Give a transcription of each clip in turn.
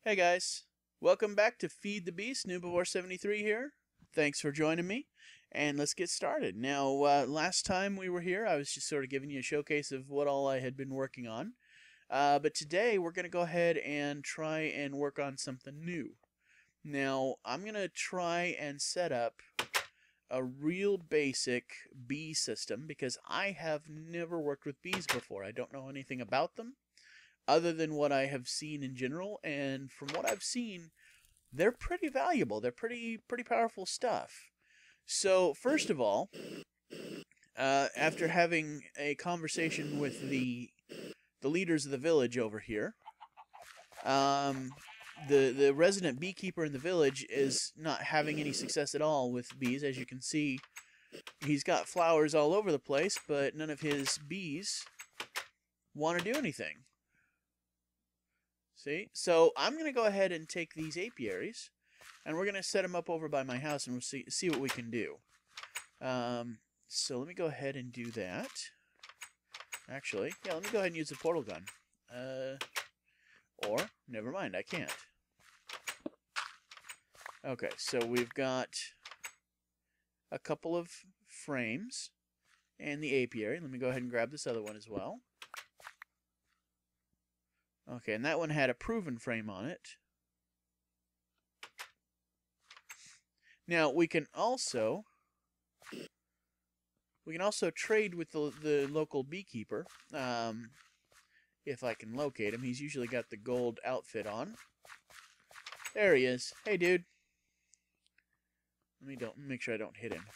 Hey guys, welcome back to Feed the Beast. Noobivore73 here. Thanks for joining me, and let's get started. Now, last time we were here, I was just sort of giving you a showcase of what all I had been working on. But today, we're going to go ahead and try and work on something new. Now, I'm going to try and set up a real basic bee system because I have never worked with bees before. I don't know anything about them other than what I have seen in general, and from what I've seen, they're pretty valuable. They're pretty powerful stuff. So first of all, after having a conversation with the leaders of the village over here, the resident beekeeper in the village is not having any success at all with bees. As you can see, he's got flowers all over the place, but none of his bees want to do anything. See? So I'm going to go ahead and take these apiaries, and we're going to set them up over by my house, and we'll see what we can do. So let me go ahead and do that. Actually, yeah, let me go ahead and use the portal gun. Or, never mind, I can't. Okay, so we've got a couple of frames and the apiary. Let me go ahead and grab this other one as well. Okay, and that one had a proven frame on it. Now we can also trade with the local beekeeper. If I can locate him, he's usually got the gold outfit on. There he is. Hey, dude. Let me make sure I don't hit him.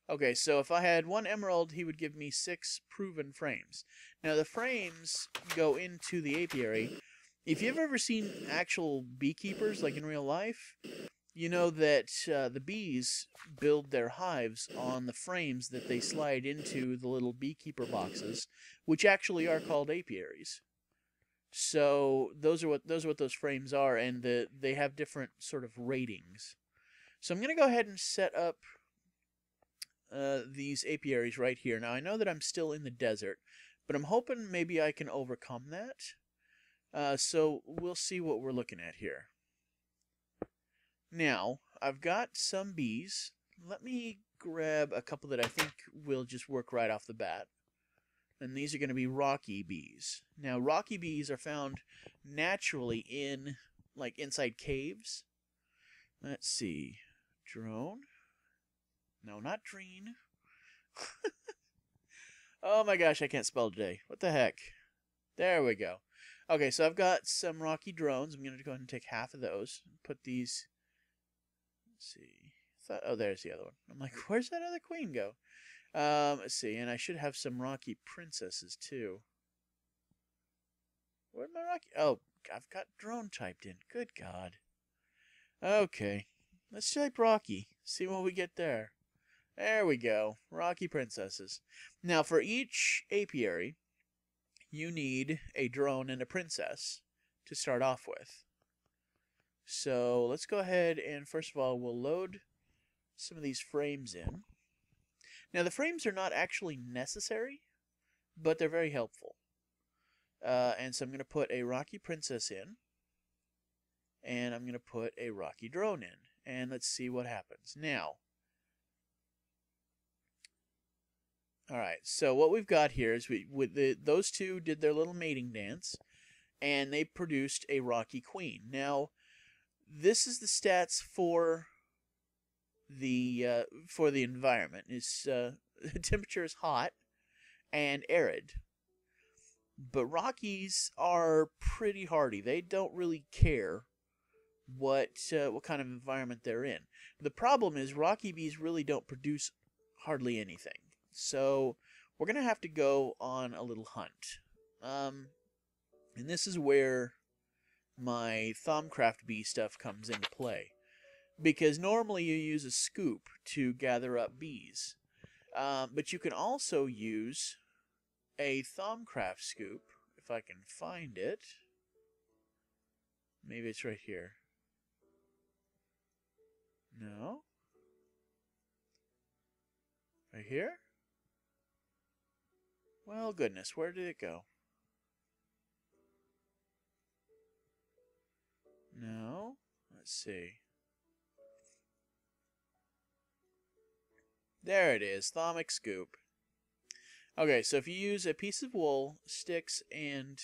Okay, so if I had 1 emerald, he would give me 6 proven frames. Now, the frames go into the apiary. If you've ever seen actual beekeepers, like in real life, you know that the bees build their hives on the frames that they slide into the little beekeeper boxes, which actually are called apiaries. So those are what those frames are, and they have different sort of ratings. So I'm going to go ahead and set up these apiaries right here. Now, I know that I'm still in the desert, but I'm hoping maybe I can overcome that. So we'll see what we're looking at here. Now, I've got some bees. Let me grab a couple that I think will just work right off the bat. And these are going to be rocky bees. Now, rocky bees are found naturally in, like, inside caves. Let's see. Drone. No, not Dreen. Oh my gosh, I can't spell today. What the heck? There we go. Okay, so I've got some rocky drones. I'm going to go ahead and take half of those. Put these... Let's see. Oh, there's the other one. I'm like, where's that other queen go? Let's see. And I should have some rocky princesses, too. Where'd my rocky... Oh, I've got drone typed in. Good God. Okay. Let's type rocky. See what we get there. There we go. Rocky princesses. Now, for each apiary, you need a drone and a princess to start off with. So let's go ahead and first of all, we'll load some of these frames in. Now, the frames are not actually necessary, but they're very helpful. And so I'm going to put a rocky princess in, and I'm going to put a rocky drone in. And let's see what happens. Now, alright, so what we've got here is those two did their little mating dance, and they produced a rocky queen. Now, this is the stats for the environment. The temperature is hot and arid. But rockies are pretty hardy. They don't really care what kind of environment they're in. The problem is rocky bees really don't produce hardly anything. So we're going to have to go on a little hunt. And this is where my Thumbcraft bee stuff comes into play. Because normally you use a scoop to gather up bees. But you can also use a Thumbcraft scoop, if I can find it. Maybe it's right here. No? Right here? Well, goodness, where did it go? Let's see. There it is, thermic scoop. Okay, so if you use a piece of wool, sticks, and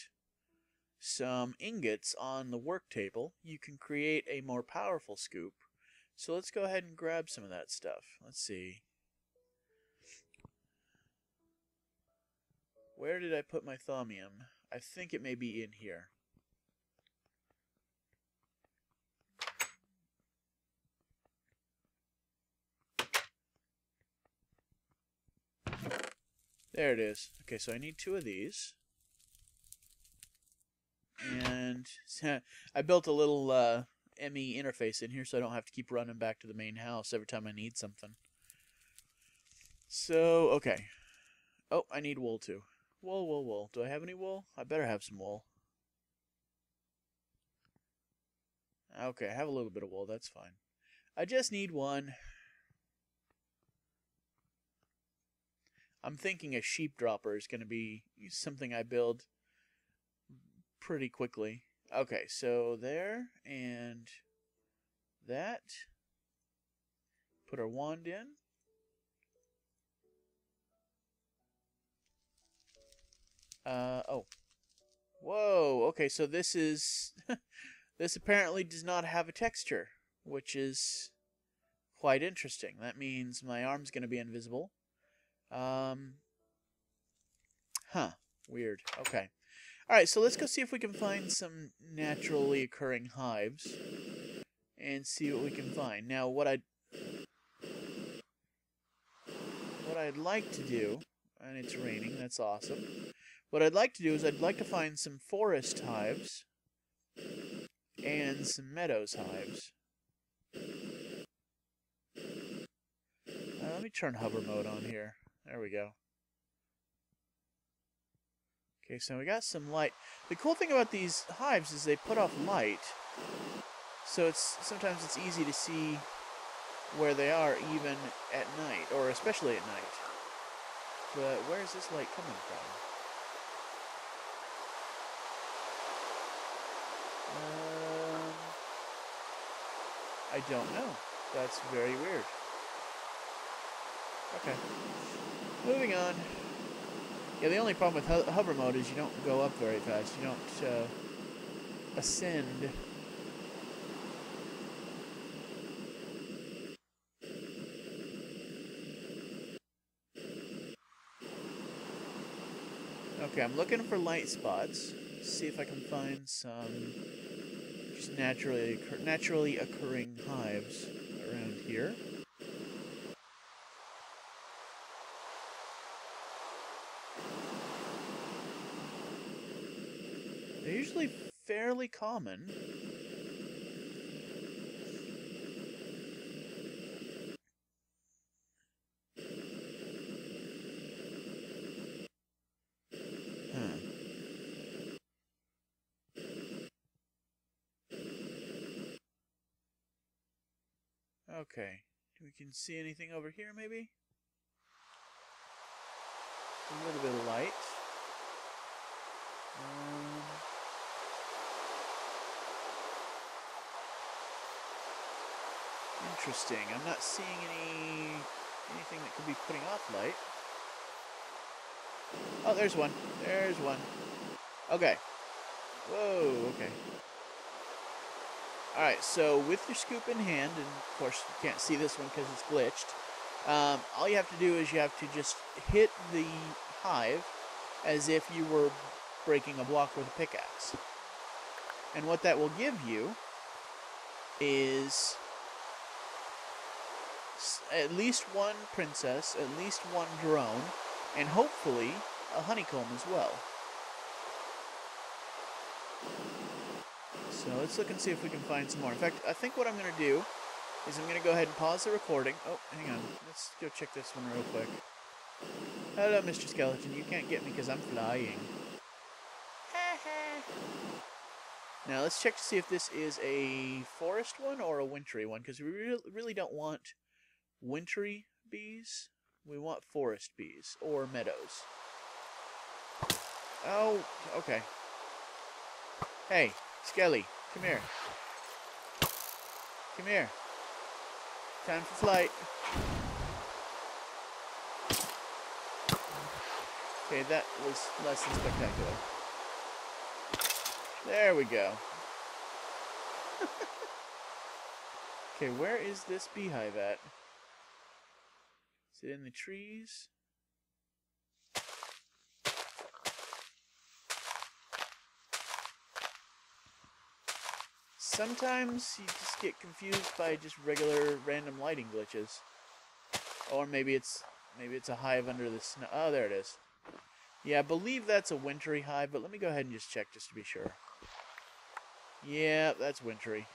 some ingots on the work table, you can create a more powerful scoop. So let's go ahead and grab some of that stuff. Let's see. Where did I put my thaumium? I think it may be in here. There it is. Okay, so I need 2 of these. And I built a little ME interface in here so I don't have to keep running back to the main house every time I need something. So, okay. Oh, I need wool too. Wool, wool, wool. Do I have any wool? I better have some wool. Okay, I have a little bit of wool. That's fine. I just need 1. I'm thinking a sheep dropper is going to be something I build pretty quickly. Okay, so there and that. Put our wand in. Oh. Whoa, okay, so this is... this apparently does not have a texture, which is quite interesting. That means my arm's going to be invisible. Weird. Okay. Alright, so let's go see if we can find some naturally occurring hives and see what we can find. Now, what I'd like to do, and it's raining, that's awesome. What I'd like to do is I'd like to find some forest hives and some meadows hives. Let me turn hover mode on here. There we go. Okay, so we got some light. The cool thing about these hives is they put off light, so sometimes it's easy to see where they are even at night, or especially at night. But where's this light coming from? I don't know. That's very weird. Okay. Moving on. Yeah, the only problem with hover mode is you don't go up very fast. You don't ascend. Okay, I'm looking for light spots. See if I can find some just naturally occurring hives around here. They're usually fairly common. Okay. We can see anything over here, maybe? A little bit of light. Interesting. I'm not seeing anything that could be putting off light. Oh, there's one. There's one. Okay. Whoa, okay. Alright, so with your scoop in hand, and of course you can't see this one because it's glitched, all you have to do is you have to just hit the hive as if you were breaking a block with a pickaxe. And what that will give you is at least one princess, at least one drone, and hopefully a honeycomb as well. So let's look and see if we can find some more. In fact, I think what I'm going to do is I'm going to go ahead and pause the recording. Oh, hang on. Let's go check this one real quick. Hello, Mr. Skeleton. You can't get me because I'm flying. Now, let's check to see if this is a forest one or a wintry one, because we really don't want wintry bees. We want forest bees or meadows. Oh, okay. Hey, Skelly, come here. Come here. Time for flight. Okay, that was less than spectacular. There we go. Okay, where is this beehive at? Is it in the trees? Sometimes you just get confused by just regular random lighting glitches. Or maybe it's a hive under the snow. Oh, there it is. Yeah, I believe that's a wintry hive, but let me go ahead and just check just to be sure. Yeah, that's wintry.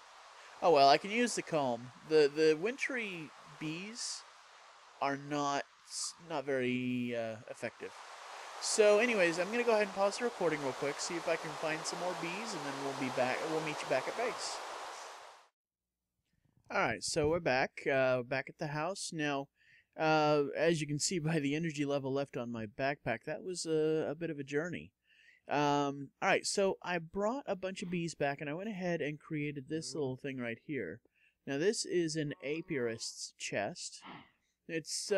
Oh well, I can use the comb. The wintry bees are not very effective. So anyways, I'm going to go ahead and pause the recording real quick, see if I can find some more bees, and then we'll meet you back at base. Alright, so we're back at the house. Now, as you can see by the energy level left on my backpack, that was a bit of a journey. Alright, so I brought a bunch of bees back, and I went ahead and created this little thing right here. Now, this is an apiarist's chest. It's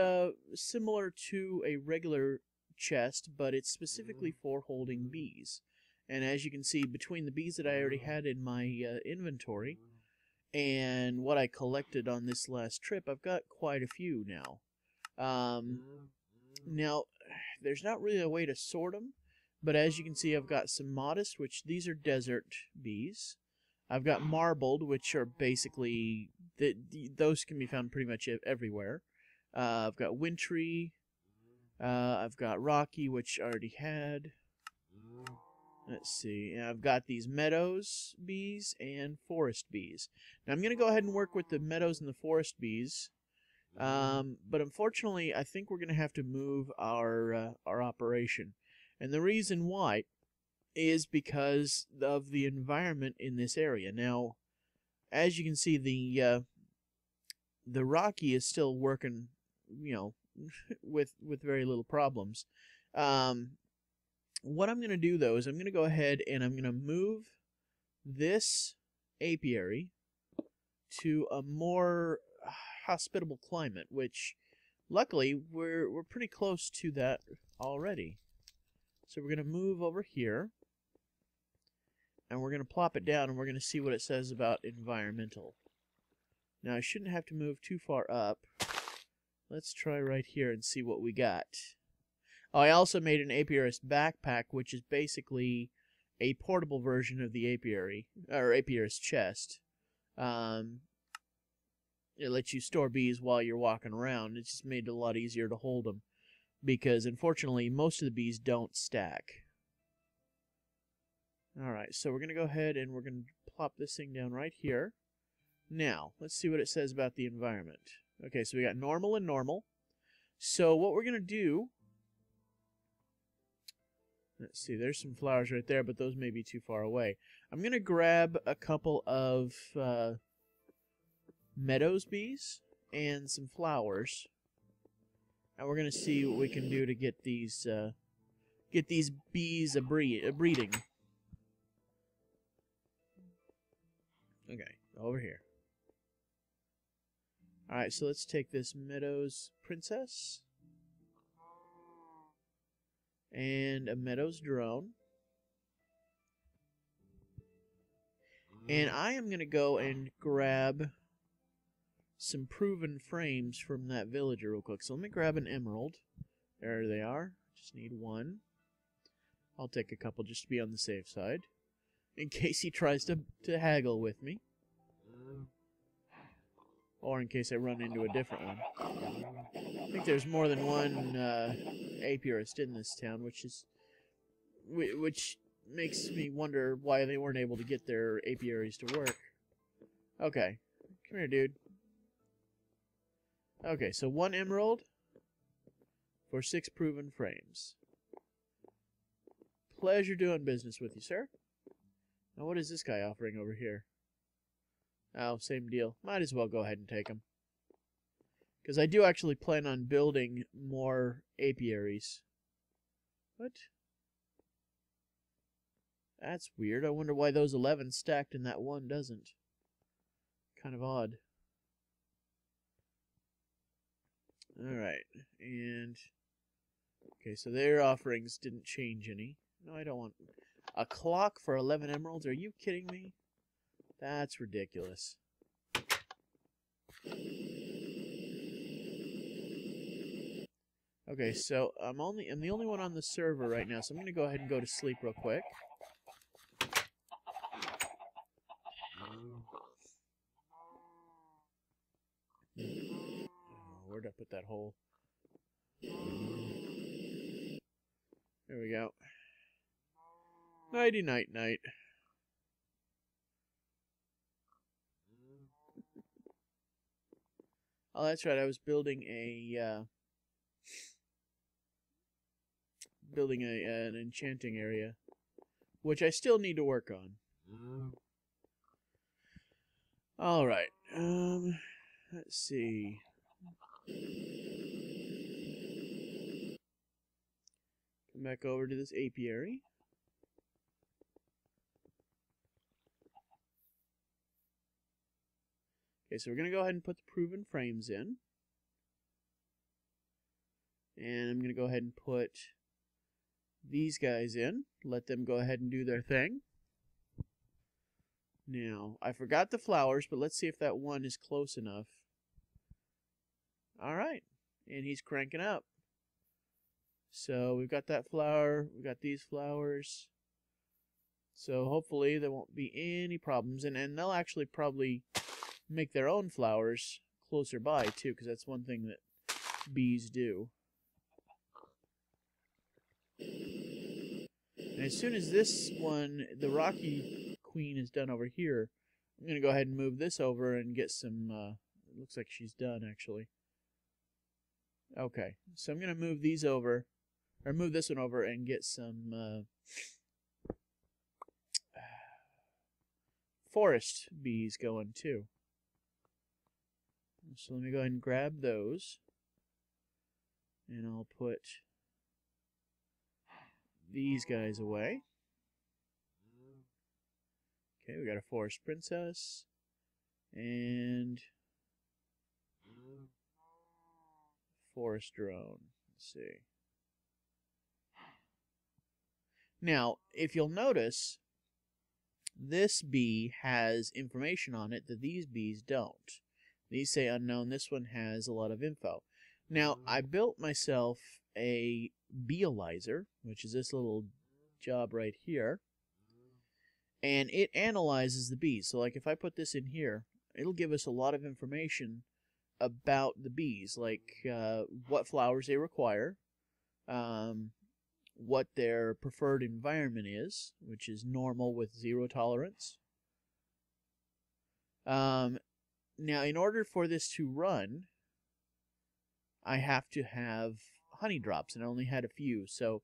similar to a regular chest, but it's specifically for holding bees. And as you can see, between the bees that I already had in my inventory and what I collected on this last trip, I've got quite a few now. Now, there's not really a way to sort them, but as you can see, I've got some modest, which these are desert bees. I've got marbled, which are basically, those can be found pretty much everywhere. I've got wintry. I've got rocky, which I already had. Let's see. And I've got these meadows bees and forest bees. Now I'm going to go ahead and work with the meadows and the forest bees. But unfortunately, I think we're going to have to move our operation. And the reason why is because of the environment in this area. Now, as you can see, the rocky is still working, you know, with very little problems. What I'm going to do, though, is I'm going to go ahead and I'm going to move this apiary to a more hospitable climate, which, luckily, we're pretty close to that already. So we're going to move over here, and we're going to plop it down, and we're going to see what it says about environmental. Now, I shouldn't have to move too far up. Let's try right here and see what we got. Oh, I also made an apiarist backpack, which is basically a portable version of the apiary, or apiarist chest. It lets you store bees while you're walking around. It's just made it a lot easier to hold them, because unfortunately, most of the bees don't stack. Alright, so we're going to go ahead and we're going to plop this thing down right here. Now, let's see what it says about the environment. Okay, so we got normal and normal. So what we're going to do... Let's see, there's some flowers right there, but those may be too far away. I'm going to grab a couple of meadows bees and some flowers. And we're going to see what we can do to get these bees breeding. Okay, over here. Alright, so let's take this Meadows Princess and a Meadows Drone. And I am going to go and grab some proven frames from that villager real quick. So let me grab an emerald. There they are. Just need one. I'll take a couple just to be on the safe side, in case he tries to haggle with me. Or in case I run into a different one. I think there's more than one apiarist in this town, which makes me wonder why they weren't able to get their apiaries to work. Okay. Come here, dude. Okay, so 1 emerald for 6 proven frames. Pleasure doing business with you, sir. Now, what is this guy offering over here? Oh, same deal. Might as well go ahead and take them. Because I do actually plan on building more apiaries. What? That's weird. I wonder why those 11 stacked and that one doesn't. Kind of odd. Alright, and... Okay, so their offerings didn't change any. No, I don't want... A clock for 11 emeralds? Are you kidding me? That's ridiculous. Okay, so I'm the only one on the server right now, so I'm gonna go ahead and go to sleep real quick. Oh, where'd I put that hole? There we go. Nighty night night. Oh, that's right. I was building an enchanting area, which I still need to work on. All right. Let's see. Come back over to this apiary. Okay, so we're going to go ahead and put the proven frames in. And I'm going to go ahead and put these guys in. Let them go ahead and do their thing. Now, I forgot the flowers, but let's see if that one is close enough. Alright, and he's cranking up. So we've got that flower, we've got these flowers. So hopefully there won't be any problems. And they'll actually probably make their own flowers closer by too, because that's one thing that bees do. And as soon as this one, the rocky queen, is done over here, I'm going to go ahead and move this over and get some, it looks like she's done actually. Okay, so I'm going to move these over, or move this one over and get some forest bees going too. So let me go ahead and grab those, and I'll put these guys away. Okay, we got a forest princess, and forest drone. Let's see. Now, if you'll notice, this bee has information on it that these bees don't. These say unknown. This one has a lot of info. Now, I built myself a beealyzer, which is this little job right here, and it analyzes the bees. So, like, if I put this in here, it'll give us a lot of information about the bees, like what flowers they require, what their preferred environment is, which is normal with 0 tolerance. Now, in order for this to run, I have to have honey drops, and I only had a few. So,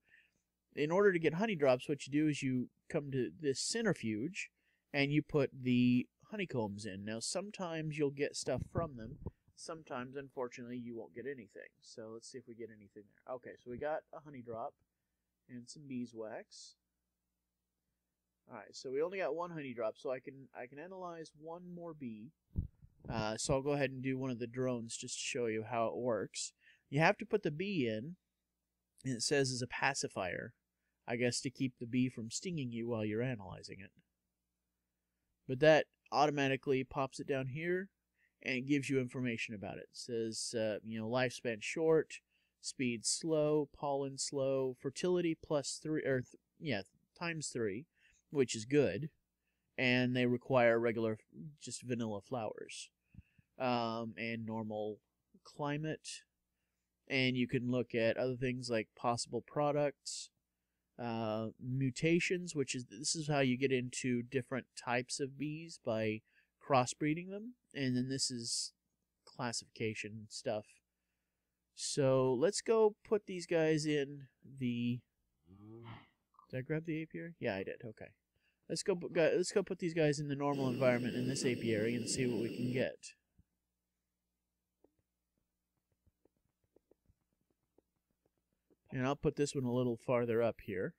in order to get honey drops, what you do is you come to this centrifuge, and you put the honeycombs in. Now, sometimes you'll get stuff from them. Sometimes, unfortunately, you won't get anything. So, let's see if we get anything there. Okay, so we got a honey drop and some beeswax. Alright, so we only got one honey drop, so I can analyze one more bee. So I'll go ahead and do one of the drones just to show you how it works. You have to put the bee in, and it says as a pacifier, I guess to keep the bee from stinging you while you're analyzing it. But that automatically pops it down here, and it gives you information about it. It says, lifespan short, speed slow, pollen slow, fertility +3, times 3, which is good, and they require regular, just vanilla flowers, and normal climate, and you can look at other things like possible products, mutations, this is how you get into different types of bees by crossbreeding them, and then this is classification stuff. So let's go put these guys in the... Did I grab the apiary? Yeah, I did. Okay. Let's go put these guys in the normal environment in this apiary and see what we can get. And I'll put this one a little farther up here,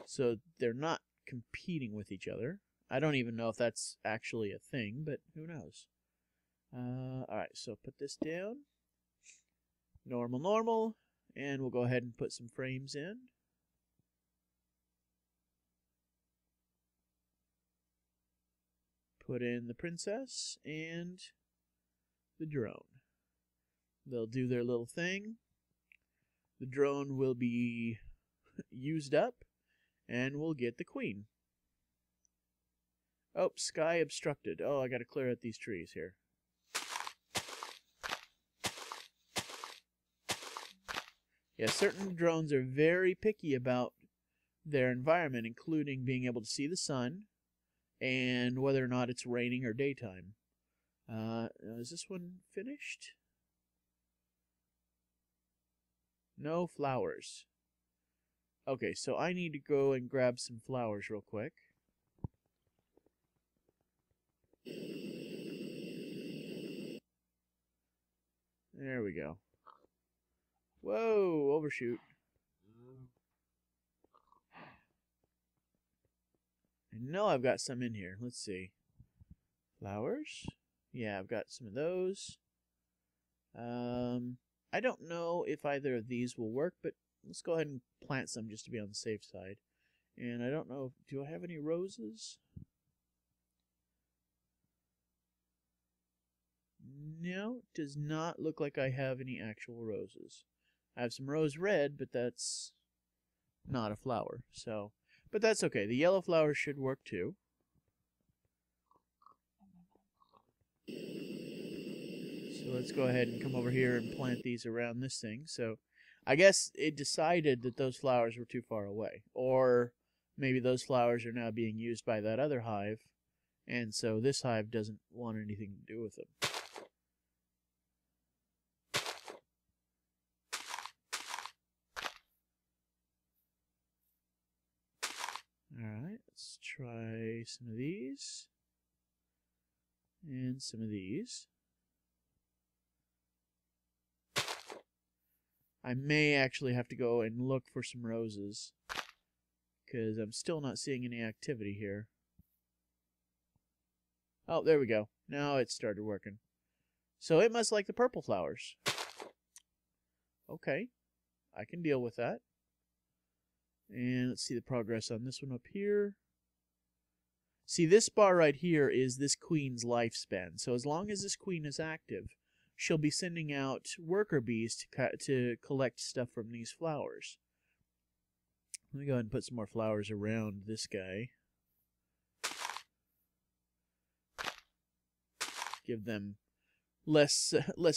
so they're not competing with each other. I don't even know if that's actually a thing, but who knows. Alright, so put this down. Normal, normal. And we'll go ahead and put some frames in. Put in the princess and the drone. They'll do their little thing. The drone will be used up, and we'll get the queen. Oh, sky obstructed. Oh, I gotta clear out these trees here. Yeah, certain drones are very picky about their environment, including being able to see the sun and whether or not it's raining or daytime. Is this one finished? No flowers. Okay, so I need to go and grab some flowers real quick. There we go. Whoa, overshoot. I know I've got some in here. Let's see. Flowers? Yeah, I've got some of those. I don't know if either of these will work, but let's go ahead and plant some just to be on the safe side. And I don't know, do I have any roses? No, it does not look like I have any actual roses. I have some rose red, but that's not a flower. So, but that's okay. The yellow flowers should work too. So let's go ahead and come over here and plant these around this thing. So I guess it decided that those flowers were too far away. Or maybe those flowers are now being used by that other hive. And so this hive doesn't want anything to do with them. Alright, let's try some of these. And some of these. I may actually have to go and look for some roses, because I'm still not seeing any activity here. Oh, there we go. Now it started working. So it must like the purple flowers. Okay, I can deal with that. And let's see the progress on this one up here. See, this bar right here is this queen's lifespan. So as long as this queen is active, she'll be sending out worker bees to collect stuff from these flowers. Let me go ahead and put some more flowers around this guy. Give them less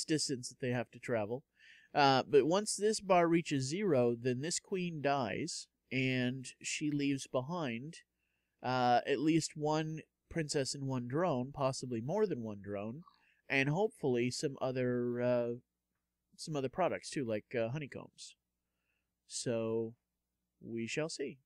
distance that they have to travel. But once this bar reaches 0, then this queen dies, and she leaves behind at least one princess and one drone, possibly more than one drone, and hopefully some other products too, like honeycombs. So we shall see.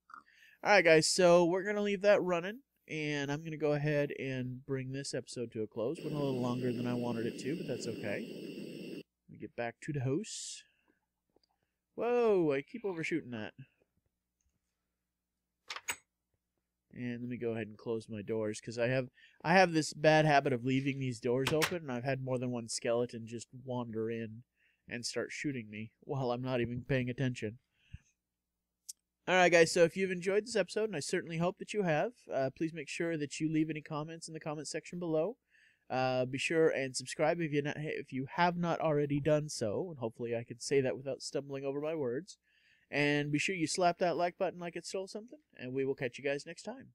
Alright guys, so we're going to leave that running, and I'm going to go ahead and bring this episode to a close. Went a little longer than I wanted it to, but that's okay. Let me get back to the house. Whoa, I keep overshooting that. And let me go ahead and close my doors, because I have this bad habit of leaving these doors open, and I've had more than one skeleton just wander in and start shooting me while I'm not even paying attention. Alright guys, so if you've enjoyed this episode, and I certainly hope that you have, please make sure that you leave any comments in the comment section below. Be sure and subscribe if you have not already done so, and hopefully I can say that without stumbling over my words. And be sure you slap that like button like it stole something, and we will catch you guys next time.